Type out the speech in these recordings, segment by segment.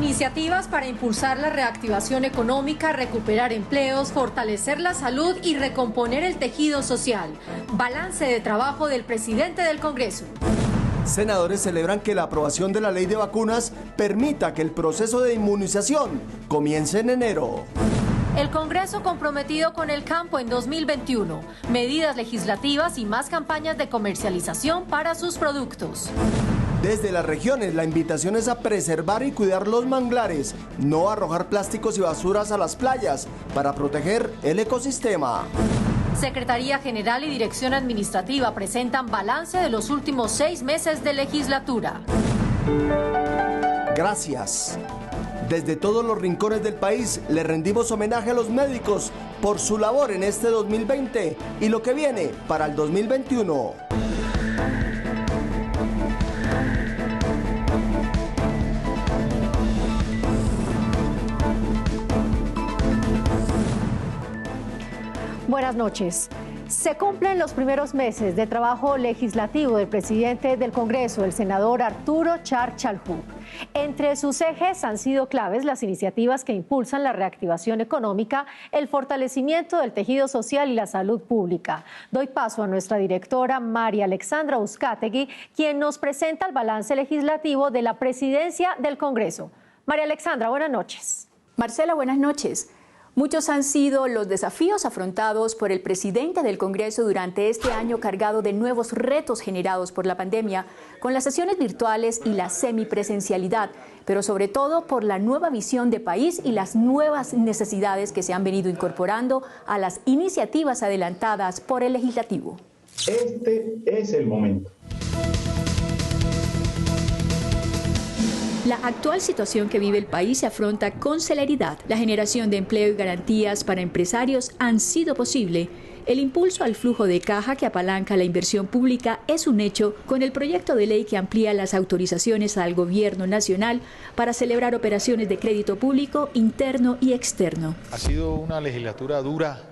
Iniciativas para impulsar la reactivación económica, recuperar empleos, fortalecer la salud y recomponer el tejido social. Balance de trabajo del presidente del Congreso. Senadores celebran que la aprobación de la ley de vacunas permita que el proceso de inmunización comience en enero. El Congreso comprometido con el campo en 2021. Medidas legislativas y más campañas de comercialización para sus productos. Desde las regiones, la invitación es a preservar y cuidar los manglares, no arrojar plásticos y basuras a las playas para proteger el ecosistema. Secretaría General y Dirección Administrativa presentan balance de los últimos 6 meses de legislatura. Gracias. Desde todos los rincones del país le rendimos homenaje a los médicos por su labor en este 2020 y lo que viene para el 2021. Buenas noches. Se cumplen los primeros meses de trabajo legislativo del presidente del Congreso, el senador Arturo Char Chalhub. Entre sus ejes han sido claves las iniciativas que impulsan la reactivación económica, el fortalecimiento del tejido social y la salud pública. Doy paso a nuestra directora María Alexandra Uzcategui, quien nos presenta el balance legislativo de la presidencia del Congreso. María Alexandra, buenas noches. Marcela, buenas noches. Muchos han sido los desafíos afrontados por el presidente del Congreso durante este año cargado de nuevos retos generados por la pandemia, con las sesiones virtuales y la semipresencialidad, pero sobre todo por la nueva visión de país y las nuevas necesidades que se han venido incorporando a las iniciativas adelantadas por el Legislativo. Este es el momento. La actual situación que vive el país se afronta con celeridad. La generación de empleo y garantías para empresarios han sido posible. El impulso al flujo de caja que apalanca la inversión pública es un hecho con el proyecto de ley que amplía las autorizaciones al Gobierno Nacional para celebrar operaciones de crédito público interno y externo. Ha sido una legislatura dura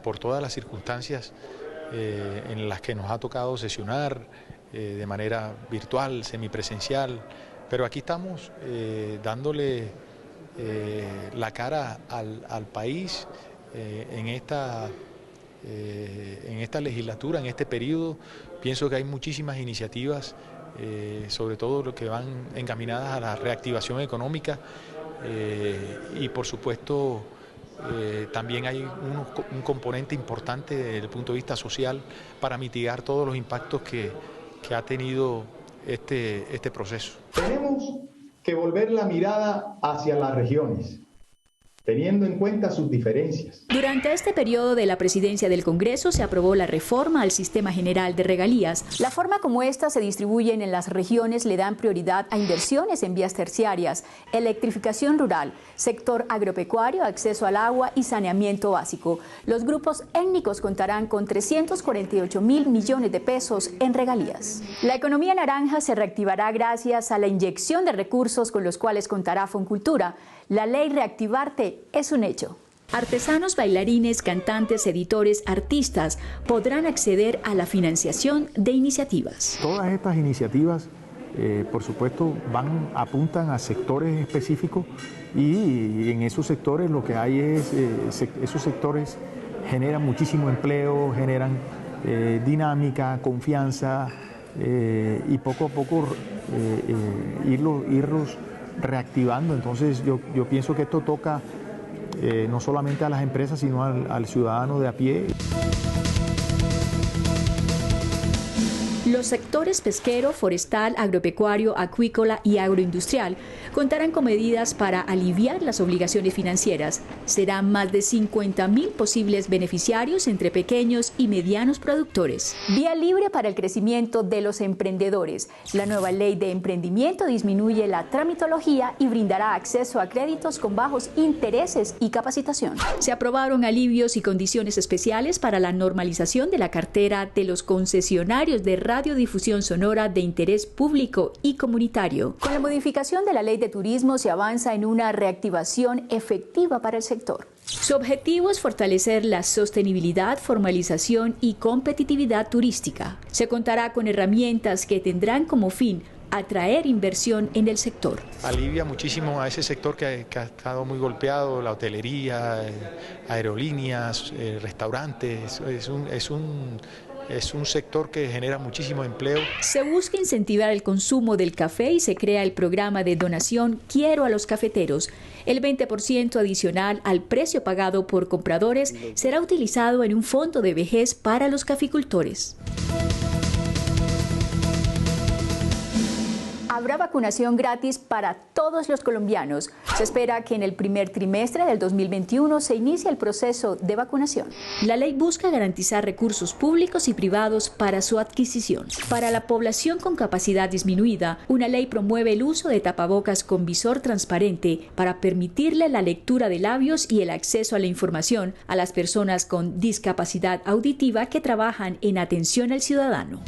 por todas las circunstancias en las que nos ha tocado sesionar de manera virtual, semipresencial. Pero aquí estamos dándole la cara al país en esta legislatura, en este periodo. Pienso que hay muchísimas iniciativas, sobre todo lo que van encaminadas a la reactivación económica y por supuesto también hay un componente importante desde el punto de vista social para mitigar todos los impactos que ha tenido este proceso. Tenemos que volver la mirada hacia las regiones, teniendo en cuenta sus diferencias. Durante este periodo de la presidencia del Congreso se aprobó la reforma al Sistema General de Regalías. La forma como éstas se distribuyen en las regiones le dan prioridad a inversiones en vías terciarias, electrificación rural, sector agropecuario, acceso al agua y saneamiento básico. Los grupos étnicos contarán con 348.000 millones de pesos en regalías. La economía naranja se reactivará gracias a la inyección de recursos con los cuales contará Foncultura. La ley Reactivarte es un hecho. Artesanos, bailarines, cantantes, editores, artistas podrán acceder a la financiación de iniciativas. Todas estas iniciativas, por supuesto, apuntan a sectores específicos y en esos sectores lo que hay es, esos sectores generan muchísimo empleo, generan dinámica, confianza y poco a poco irlos reactivando. Entonces yo pienso que esto toca no solamente a las empresas, sino al ciudadano de a pie. Los sectores pesquero, forestal, agropecuario, acuícola y agroindustrial contarán con medidas para aliviar las obligaciones financieras. Serán más de 50.000 posibles beneficiarios entre pequeños y medianos productores. Vía libre para el crecimiento de los emprendedores. La nueva ley de emprendimiento disminuye la tramitología y brindará acceso a créditos con bajos intereses y capacitación. Se aprobaron alivios y condiciones especiales para la normalización de la cartera de los concesionarios de radiodifusión sonora de interés público y comunitario. Con la modificación de la ley de turismo se avanza en una reactivación efectiva para el sector. Su objetivo es fortalecer la sostenibilidad, formalización y competitividad turística. Se contará con herramientas que tendrán como fin atraer inversión en el sector. Alivia muchísimo a ese sector que ha estado muy golpeado, la hotelería, aerolíneas, restaurantes. Es un sector que genera muchísimo empleo. Se busca incentivar el consumo del café y se crea el programa de donación Quiero a los cafeteros. El 20% adicional al precio pagado por compradores será utilizado en un fondo de vejez para los caficultores. Habrá vacunación gratis para todos los colombianos. Se espera que en el primer trimestre del 2021 se inicie el proceso de vacunación. La ley busca garantizar recursos públicos y privados para su adquisición. Para la población con capacidad disminuida, una ley promueve el uso de tapabocas con visor transparente para permitirle la lectura de labios y el acceso a la información a las personas con discapacidad auditiva que trabajan en atención al ciudadano.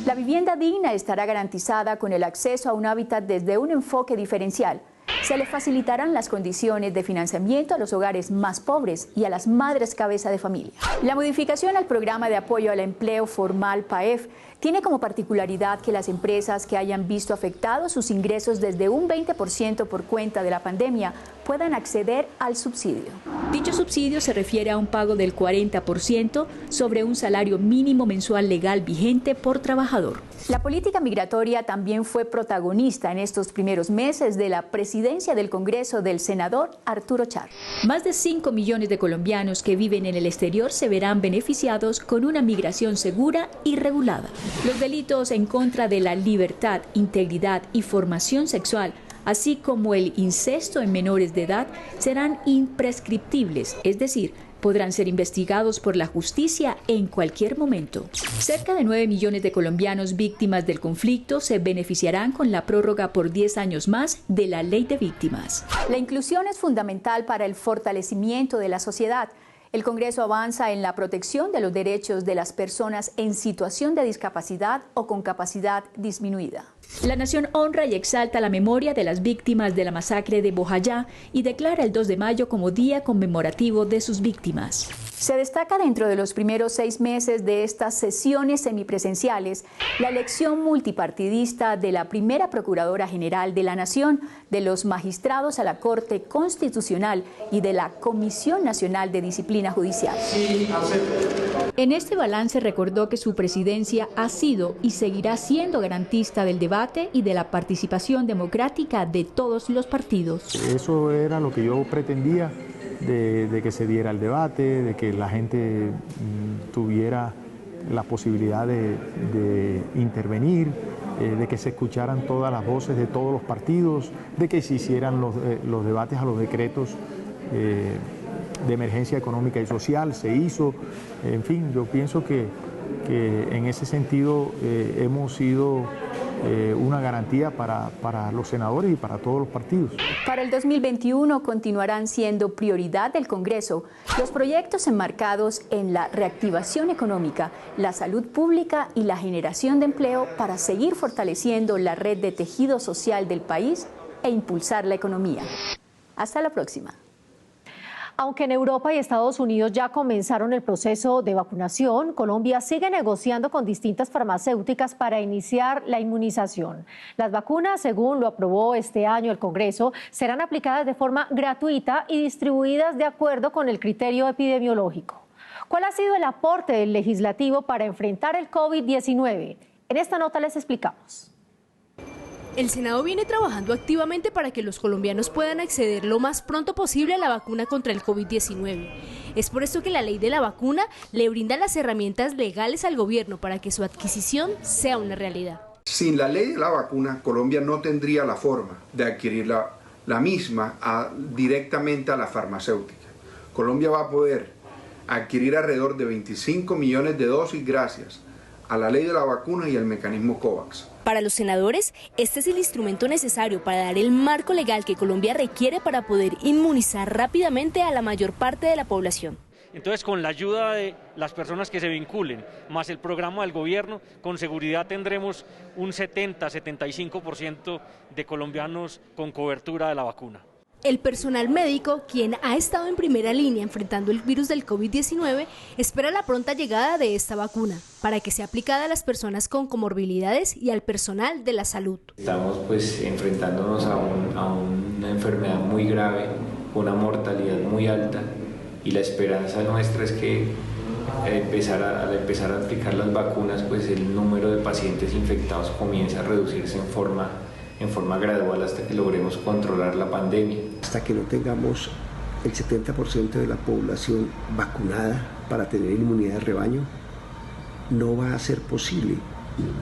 La vivienda digna estará garantizada con el acceso a un hábitat desde un enfoque diferencial. Se le facilitarán las condiciones de financiamiento a los hogares más pobres y a las madres cabeza de familia. La modificación al programa de apoyo al empleo formal PAEF tiene como particularidad que las empresas que hayan visto afectados sus ingresos desde un 20% por cuenta de la pandemia puedan acceder al subsidio. Dicho subsidio se refiere a un pago del 40% sobre un salario mínimo mensual legal vigente por trabajador. La política migratoria también fue protagonista en estos primeros meses de la presidencia del Congreso del senador Arturo Char. Más de 5 millones de colombianos que viven en el exterior se verán beneficiados con una migración segura y regulada. Los delitos en contra de la libertad, integridad y formación sexual, así como el incesto en menores de edad, serán imprescriptibles, es decir, podrán ser investigados por la justicia en cualquier momento. Cerca de 9 millones de colombianos víctimas del conflicto se beneficiarán con la prórroga por 10 años más de la Ley de Víctimas. La inclusión es fundamental para el fortalecimiento de la sociedad. El Congreso avanza en la protección de los derechos de las personas en situación de discapacidad o con capacidad disminuida. La nación honra y exalta la memoria de las víctimas de la masacre de Bojayá y declara el 2 de mayo como día conmemorativo de sus víctimas. Se destaca dentro de los primeros 6 meses de estas sesiones semipresenciales la elección multipartidista de la primera Procuradora General de la Nación, de los magistrados a la Corte Constitucional y de la Comisión Nacional de Disciplina Judicial. En este balance recordó que su presidencia ha sido y seguirá siendo garantista del debate y de la participación democrática de todos los partidos. Eso era lo que yo pretendía, de que se diera el debate, de que la gente tuviera la posibilidad de intervenir, de que se escucharan todas las voces de todos los partidos, de que se hicieran los debates a los decretos de emergencia económica y social, se hizo. En fin, yo pienso que en ese sentido hemos sido una garantía para los senadores y para todos los partidos. Para el 2021 continuarán siendo prioridad del Congreso los proyectos enmarcados en la reactivación económica, la salud pública y la generación de empleo para seguir fortaleciendo la red de tejido social del país e impulsar la economía. Hasta la próxima. Aunque en Europa y Estados Unidos ya comenzaron el proceso de vacunación, Colombia sigue negociando con distintas farmacéuticas para iniciar la inmunización. Las vacunas, según lo aprobó este año el Congreso, serán aplicadas de forma gratuita y distribuidas de acuerdo con el criterio epidemiológico. ¿Cuál ha sido el aporte del legislativo para enfrentar el COVID-19? En esta nota les explicamos. El Senado viene trabajando activamente para que los colombianos puedan acceder lo más pronto posible a la vacuna contra el COVID-19. Es por esto que la ley de la vacuna le brinda las herramientas legales al gobierno para que su adquisición sea una realidad. Sin la ley de la vacuna, Colombia no tendría la forma de adquirir la misma directamente a la farmacéutica. Colombia va a poder adquirir alrededor de 25 millones de dosis gracias a la ley de la vacuna y al mecanismo COVAX. Para los senadores, este es el instrumento necesario para dar el marco legal que Colombia requiere para poder inmunizar rápidamente a la mayor parte de la población. Entonces, con la ayuda de las personas que se vinculen, más el programa del gobierno, con seguridad tendremos un 70-75% de colombianos con cobertura de la vacuna. El personal médico, quien ha estado en primera línea enfrentando el virus del COVID-19, espera la pronta llegada de esta vacuna para que sea aplicada a las personas con comorbilidades y al personal de la salud. Estamos pues enfrentándonos a una enfermedad muy grave, una mortalidad muy alta, y la esperanza nuestra es que al empezar a aplicar las vacunas, pues el número de pacientes infectados comienza a reducirse en forma gradual hasta que logremos controlar la pandemia. Hasta que no tengamos el 70% de la población vacunada para tener inmunidad de rebaño, no va a ser posible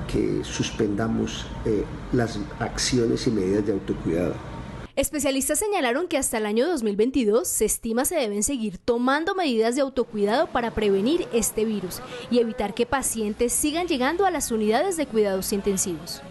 que suspendamos las acciones y medidas de autocuidado. Especialistas señalaron que hasta el año 2022 se estima se deben seguir tomando medidas de autocuidado para prevenir este virus y evitar que pacientes sigan llegando a las unidades de cuidados intensivos.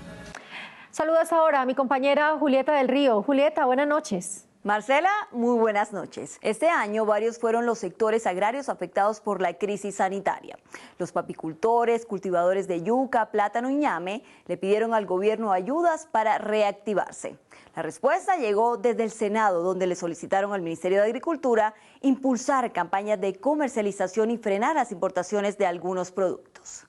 Saludos ahora a mi compañera Julieta del Río. Julieta, buenas noches. Marcela, muy buenas noches. Este año varios fueron los sectores agrarios afectados por la crisis sanitaria. Los papicultores, cultivadores de yuca, plátano y ñame le pidieron al gobierno ayudas para reactivarse. La respuesta llegó desde el Senado, donde le solicitaron al Ministerio de Agricultura impulsar campañas de comercialización y frenar las importaciones de algunos productos.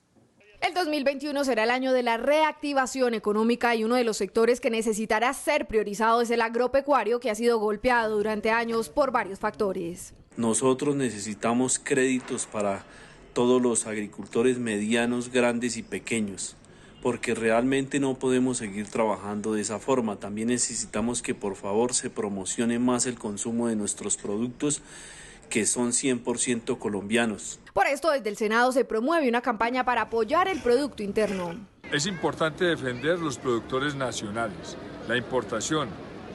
El 2021 será el año de la reactivación económica y uno de los sectores que necesitará ser priorizado es el agropecuario, que ha sido golpeado durante años por varios factores. Nosotros necesitamos créditos para todos los agricultores medianos, grandes y pequeños, porque realmente no podemos seguir trabajando de esa forma. También necesitamos que por favor se promocione más el consumo de nuestros productos, que son 100% colombianos. Por esto, desde el Senado se promueve una campaña para apoyar el Producto Interno. Es importante defender los productores nacionales. La importación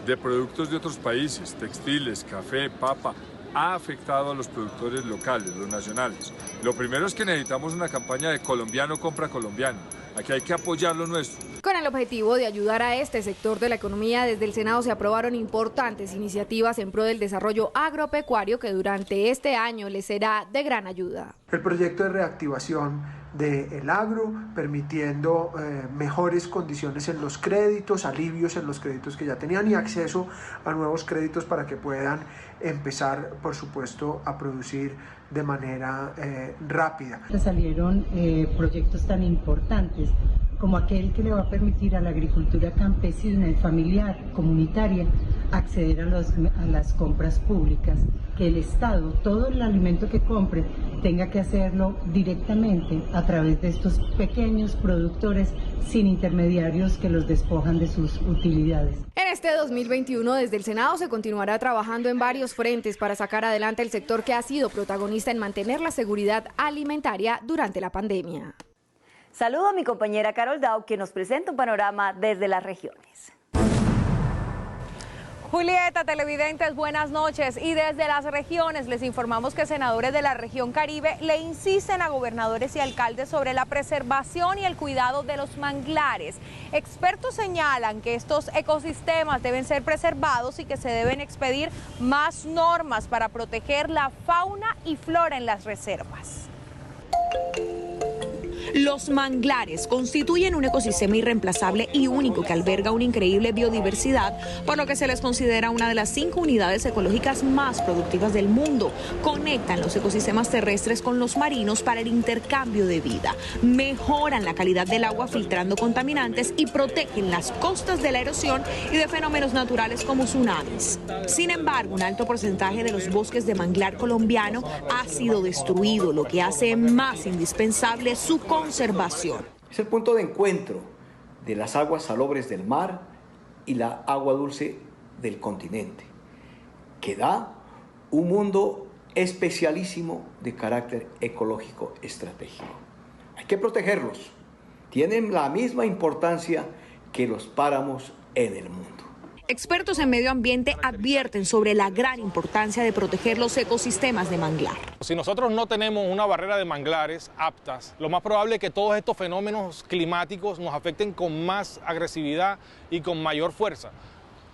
de productos de otros países, textiles, café, papa, ha afectado a los productores locales, los nacionales. Lo primero es que necesitamos una campaña de colombiano compra colombiano. Aquí hay que apoyar lo nuestro. Con el objetivo de ayudar a este sector de la economía, desde el Senado se aprobaron importantes iniciativas en pro del desarrollo agropecuario que durante este año les será de gran ayuda. El proyecto de reactivación del agro, permitiendo mejores condiciones en los créditos, alivios en los créditos que ya tenían y acceso a nuevos créditos para que puedan empezar, por supuesto, a producir de manera rápida. Salieron proyectos tan importantes como aquel que le va a permitir a la agricultura campesina y familiar, comunitaria, acceder a las compras públicas, que el Estado, todo el alimento que compre, tenga que hacerlo directamente a través de estos pequeños productores sin intermediarios que los despojan de sus utilidades. En este 2021, desde el Senado se continuará trabajando en varios frentes para sacar adelante el sector que ha sido protagonista en mantener la seguridad alimentaria durante la pandemia. Saludo a mi compañera Carol Dau, que nos presenta un panorama desde las regiones. Julieta, televidentes, buenas noches. Y desde las regiones les informamos que senadores de la región Caribe le insisten a gobernadores y alcaldes sobre la preservación y el cuidado de los manglares. Expertos señalan que estos ecosistemas deben ser preservados y que se deben expedir más normas para proteger la fauna y flora en las reservas. Los manglares constituyen un ecosistema irreemplazable y único que alberga una increíble biodiversidad, por lo que se les considera una de las 5 unidades ecológicas más productivas del mundo. Conectan los ecosistemas terrestres con los marinos para el intercambio de vida, mejoran la calidad del agua filtrando contaminantes y protegen las costas de la erosión y de fenómenos naturales como tsunamis. Sin embargo, un alto porcentaje de los bosques de manglar colombiano ha sido destruido, lo que hace más indispensable su conservación. Es el punto de encuentro de las aguas salobres del mar y la agua dulce del continente, que da un mundo especialísimo de carácter ecológico estratégico. Hay que protegerlos. Tienen la misma importancia que los páramos en el mundo. Expertos en medio ambiente advierten sobre la gran importancia de proteger los ecosistemas de manglar. Si nosotros no tenemos una barrera de manglares aptas, lo más probable es que todos estos fenómenos climáticos nos afecten con más agresividad y con mayor fuerza,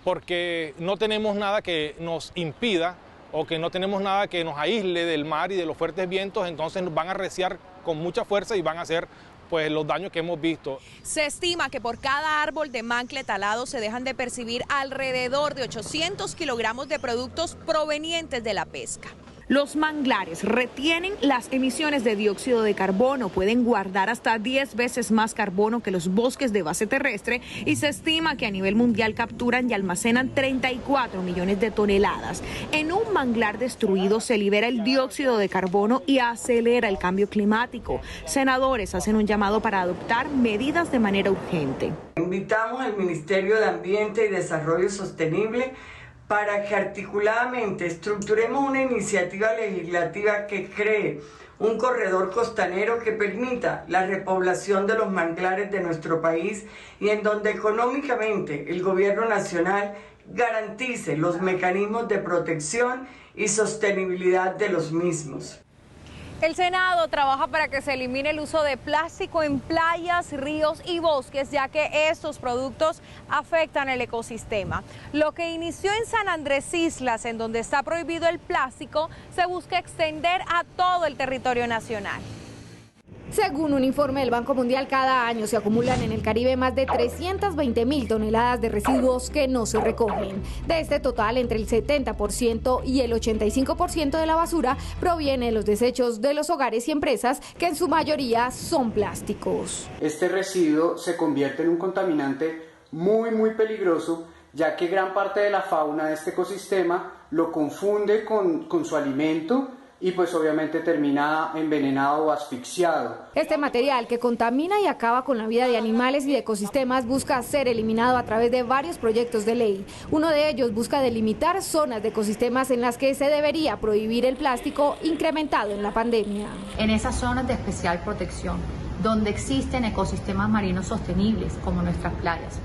porque no tenemos nada que nos impida o que no tenemos nada que nos aísle del mar y de los fuertes vientos, entonces nos van a arreciar con mucha fuerza y van a ser pues los daños que hemos visto. Se estima que por cada árbol de mangle talado se dejan de percibir alrededor de 800 kilogramos de productos provenientes de la pesca. Los manglares retienen las emisiones de dióxido de carbono, pueden guardar hasta 10 veces más carbono que los bosques de base terrestre y se estima que a nivel mundial capturan y almacenan 34 millones de toneladas. En un manglar destruido se libera el dióxido de carbono y acelera el cambio climático. Senadores hacen un llamado para adoptar medidas de manera urgente. Invitamos al Ministerio de Ambiente y Desarrollo Sostenible para que articuladamente estructuremos una iniciativa legislativa que cree un corredor costanero que permita la repoblación de los manglares de nuestro país y en donde económicamente el gobierno nacional garantice los mecanismos de protección y sostenibilidad de los mismos. El Senado trabaja para que se elimine el uso de plástico en playas, ríos y bosques, ya que estos productos afectan el ecosistema. Lo que inició en San Andrés Islas, en donde está prohibido el plástico, se busca extender a todo el territorio nacional. Según un informe del Banco Mundial, cada año se acumulan en el Caribe más de 320.000 toneladas de residuos que no se recogen. De este total, entre el 70% y el 85% de la basura proviene de los desechos de los hogares y empresas, que en su mayoría son plásticos. Este residuo se convierte en un contaminante muy peligroso, ya que gran parte de la fauna de este ecosistema lo confunde con su alimento y pues obviamente termina envenenado o asfixiado. Este material, que contamina y acaba con la vida de animales y de ecosistemas, busca ser eliminado a través de varios proyectos de ley. Uno de ellos busca delimitar zonas de ecosistemas en las que se debería prohibir el plástico, incrementado en la pandemia. En esas zonas de especial protección, donde existen ecosistemas marinos sostenibles, como nuestras playas.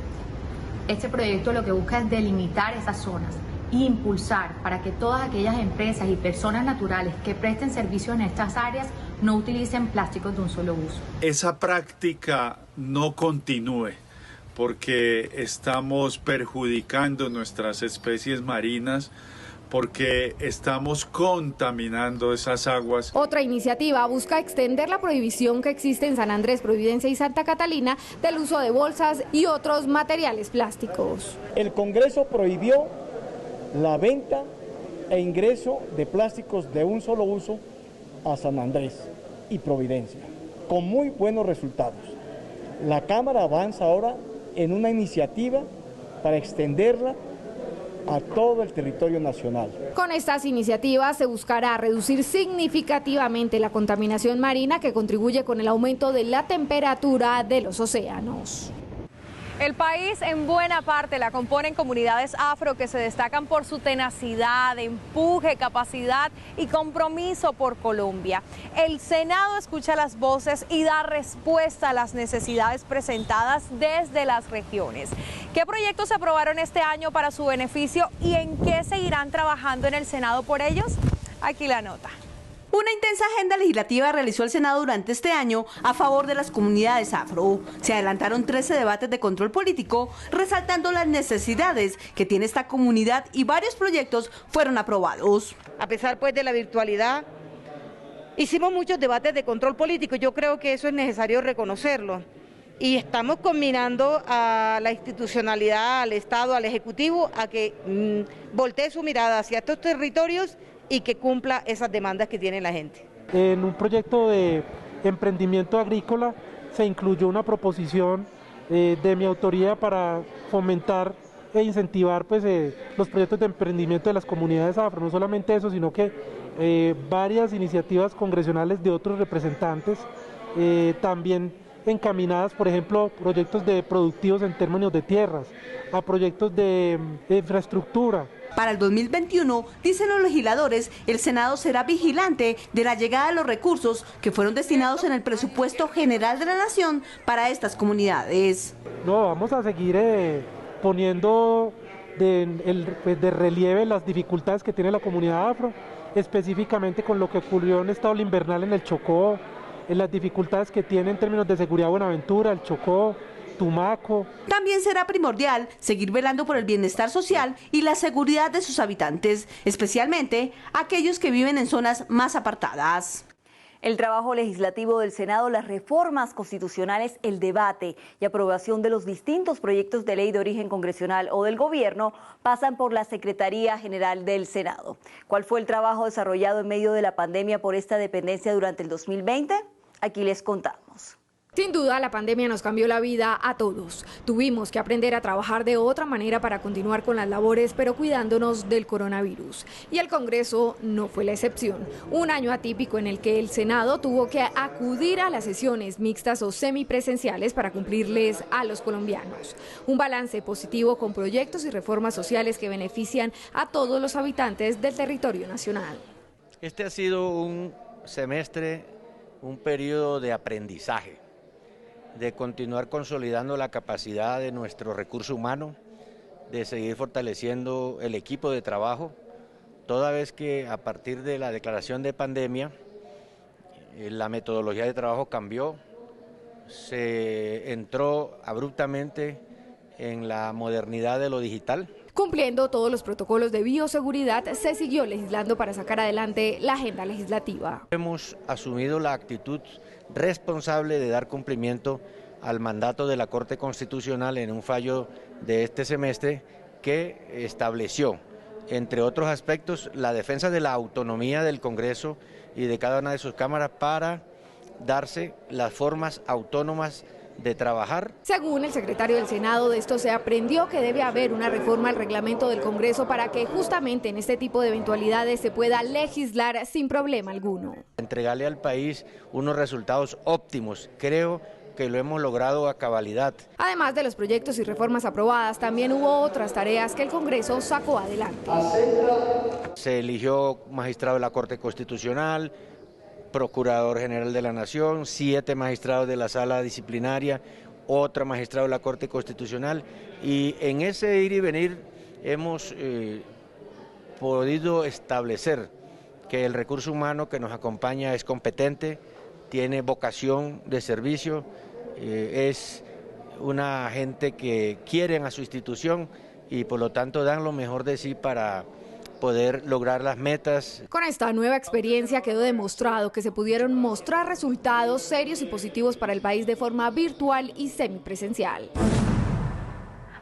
Este proyecto lo que busca es delimitar esas zonas e impulsar para que todas aquellas empresas y personas naturales que presten servicios en estas áreas no utilicen plásticos de un solo uso. Esa práctica no continúe, porque estamos perjudicando nuestras especies marinas, porque estamos contaminando esas aguas. Otra iniciativa busca extender la prohibición que existe en San Andrés, Providencia y Santa Catalina del uso de bolsas y otros materiales plásticos. El Congreso prohibió la venta e ingreso de plásticos de un solo uso a San Andrés y Providencia, con muy buenos resultados. La Cámara avanza ahora en una iniciativa para extenderla a todo el territorio nacional. Con estas iniciativas se buscará reducir significativamente la contaminación marina, que contribuye con el aumento de la temperatura de los océanos. El país en buena parte la componen comunidades afro que se destacan por su tenacidad, empuje, capacidad y compromiso por Colombia. El Senado escucha las voces y da respuesta a las necesidades presentadas desde las regiones. ¿Qué proyectos se aprobaron este año para su beneficio y en qué seguirán trabajando en el Senado por ellos? Aquí la nota. Una intensa agenda legislativa realizó el Senado durante este año a favor de las comunidades afro. Se adelantaron 13 debates de control político, resaltando las necesidades que tiene esta comunidad, y varios proyectos fueron aprobados. A pesar pues de la virtualidad, hicimos muchos debates de control político. Yo creo que eso es necesario reconocerlo. Y estamos combinando a la institucionalidad, al Estado, al Ejecutivo, a que voltee su mirada hacia estos territorios y que cumpla esas demandas que tiene la gente. En un proyecto de emprendimiento agrícola se incluyó una proposición de mi autoría para fomentar e incentivar pues, los proyectos de emprendimiento de las comunidades afro. No solamente eso, sino que varias iniciativas congresionales de otros representantes también encaminadas, por ejemplo, proyectos de productivos en términos de tierras, a proyectos de infraestructura. Para el 2021, dicen los legisladores, el Senado será vigilante de la llegada de los recursos que fueron destinados en el presupuesto general de la Nación para estas comunidades. No, vamos a seguir poniendo de relieve las dificultades que tiene la comunidad afro, específicamente con lo que ocurrió en estado invernal en el Chocó, en las dificultades que tiene en términos de seguridad Buenaventura, el Chocó, Tumaco. También será primordial seguir velando por el bienestar social y la seguridad de sus habitantes, especialmente aquellos que viven en zonas más apartadas. El trabajo legislativo del Senado, las reformas constitucionales, el debate y aprobación de los distintos proyectos de ley de origen congresional o del gobierno pasan por la Secretaría General del Senado. ¿Cuál fue el trabajo desarrollado en medio de la pandemia por esta dependencia durante el 2020? Aquí les contamos. Sin duda, la pandemia nos cambió la vida a todos. Tuvimos que aprender a trabajar de otra manera para continuar con las labores, pero cuidándonos del coronavirus. Y el Congreso no fue la excepción. Un año atípico en el que el Senado tuvo que acudir a las sesiones mixtas o semipresenciales para cumplirles a los colombianos. Un balance positivo con proyectos y reformas sociales que benefician a todos los habitantes del territorio nacional. Este ha sido un semestre, un periodo de aprendizaje, de continuar consolidando la capacidad de nuestro recurso humano, de seguir fortaleciendo el equipo de trabajo, toda vez que a partir de la declaración de pandemia, la metodología de trabajo cambió, se entró abruptamente en la modernidad de lo digital. Cumpliendo todos los protocolos de bioseguridad, se siguió legislando para sacar adelante la agenda legislativa. Hemos asumido la actitud responsable de dar cumplimiento al mandato de la Corte Constitucional en un fallo de este semestre que estableció, entre otros aspectos, la defensa de la autonomía del Congreso y de cada una de sus cámaras para darse las formas autónomas de trabajar. Según el secretario del Senado, de esto se aprendió que debe haber una reforma al reglamento del Congreso para que justamente en este tipo de eventualidades se pueda legislar sin problema alguno. Entregarle al país unos resultados óptimos, creo que lo hemos logrado a cabalidad. Además de los proyectos y reformas aprobadas, también hubo otras tareas que el Congreso sacó adelante. Se eligió magistrado de la Corte Constitucional, Procurador General de la Nación, 7 magistrados de la Sala Disciplinaria, otro magistrado de la Corte Constitucional, y en ese ir y venir hemos podido establecer que el recurso humano que nos acompaña es competente, tiene vocación de servicio, es una gente que quieren a su institución y por lo tanto dan lo mejor de sí para poder lograr las metas. Con esta nueva experiencia quedó demostrado que se pudieron mostrar resultados serios y positivos para el país de forma virtual y semipresencial.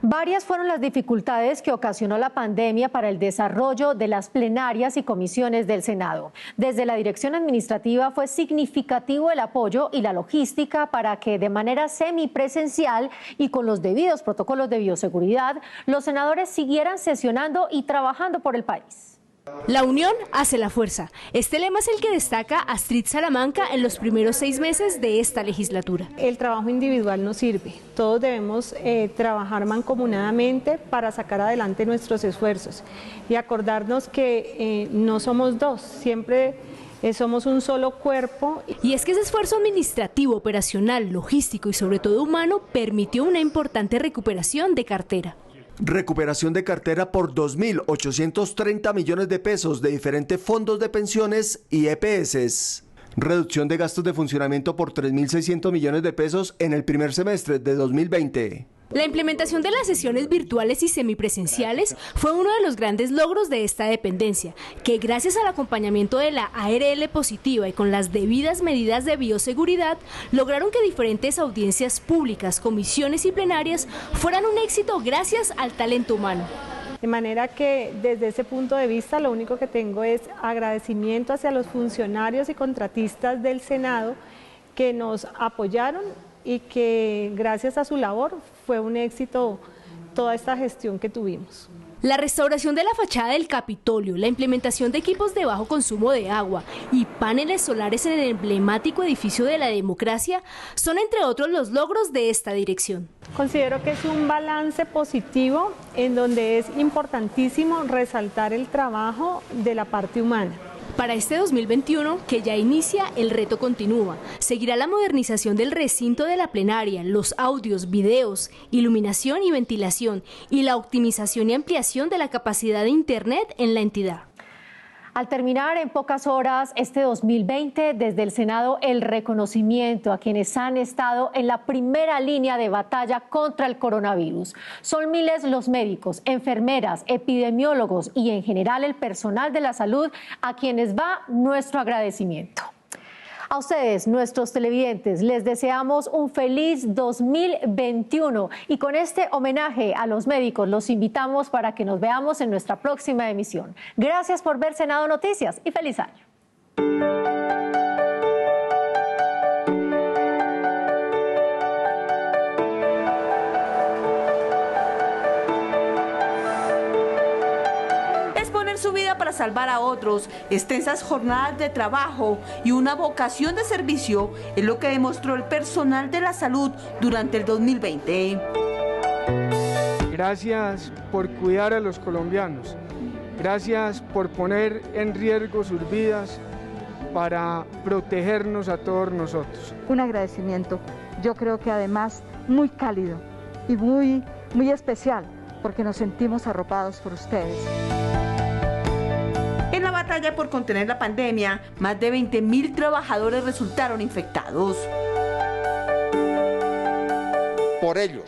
Varias fueron las dificultades que ocasionó la pandemia para el desarrollo de las plenarias y comisiones del Senado. Desde la dirección administrativa fue significativo el apoyo y la logística para que de manera semipresencial y con los debidos protocolos de bioseguridad, los senadores siguieran sesionando y trabajando por el país. La unión hace la fuerza. Este lema es el que destaca Astrid Salamanca en los primeros 6 meses de esta legislatura. El trabajo individual no sirve. Todos debemos trabajar mancomunadamente para sacar adelante nuestros esfuerzos y acordarnos que no somos dos, siempre somos un solo cuerpo. Y es que ese esfuerzo administrativo, operacional, logístico y sobre todo humano permitió una importante recuperación de cartera. Recuperación de cartera por 2.830 millones de pesos de diferentes fondos de pensiones y EPS. Reducción de gastos de funcionamiento por 3.600 millones de pesos en el primer semestre de 2020. La implementación de las sesiones virtuales y semipresenciales fue uno de los grandes logros de esta dependencia, que gracias al acompañamiento de la ARL positiva y con las debidas medidas de bioseguridad, lograron que diferentes audiencias públicas, comisiones y plenarias fueran un éxito gracias al talento humano. De manera que desde ese punto de vista lo único que tengo es agradecimiento hacia los funcionarios y contratistas del Senado que nos apoyaron y que gracias a su labor fue un éxito toda esta gestión que tuvimos. La restauración de la fachada del Capitolio, la implementación de equipos de bajo consumo de agua y paneles solares en el emblemático edificio de la democracia son entre otros los logros de esta dirección. Considero que es un balance positivo en donde es importantísimo resaltar el trabajo de la parte humana. Para este 2021, que ya inicia, el reto continúa. Seguirá la modernización del recinto de la plenaria, los audios, videos, iluminación y ventilación, y la optimización y ampliación de la capacidad de Internet en la entidad. Al terminar en pocas horas este 2020, desde el Senado el reconocimiento a quienes han estado en la primera línea de batalla contra el coronavirus. Son miles los médicos, enfermeras, epidemiólogos y en general el personal de la salud a quienes va nuestro agradecimiento. A ustedes, nuestros televidentes, les deseamos un feliz 2021 y con este homenaje a los médicos los invitamos para que nos veamos en nuestra próxima emisión. Gracias por ver Senado Noticias y feliz año. Su vida para salvar a otros, extensas jornadas de trabajo y una vocación de servicio es lo que demostró el personal de la salud durante el 2020. Gracias por cuidar a los colombianos, gracias por poner en riesgo sus vidas para protegernos a todos nosotros. Un agradecimiento, yo creo que además muy cálido y muy especial, porque nos sentimos arropados por ustedes. En la batalla por contener la pandemia, más de 20.000 trabajadores resultaron infectados. Por ellos,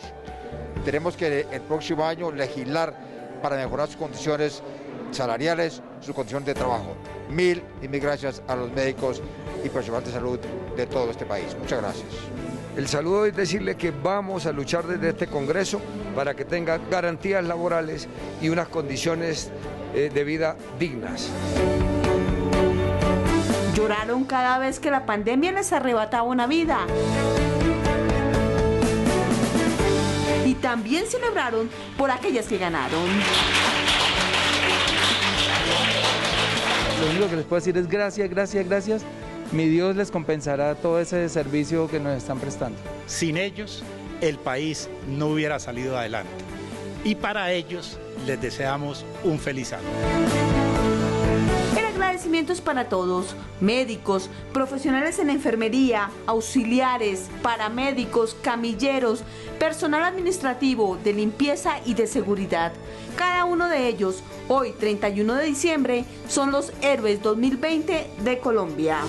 tenemos que el próximo año legislar para mejorar sus condiciones salariales, sus condiciones de trabajo. Mil gracias a los médicos y personal de salud de todo este país. Muchas gracias. El saludo es decirle que vamos a luchar desde este Congreso para que tenga garantías laborales y unas condiciones de vida dignas. Lloraron cada vez que la pandemia les arrebataba una vida. Y también celebraron por aquellas que ganaron. Lo único que les puedo decir es gracias, gracias, gracias. Mi Dios les compensará todo ese servicio que nos están prestando. Sin ellos, el país no hubiera salido adelante. Y para ellos, les deseamos un feliz año. El agradecimiento es para todos, médicos, profesionales en enfermería, auxiliares, paramédicos, camilleros, personal administrativo, de limpieza y de seguridad. Cada uno de ellos, hoy 31 de diciembre, son los héroes 2020 de Colombia.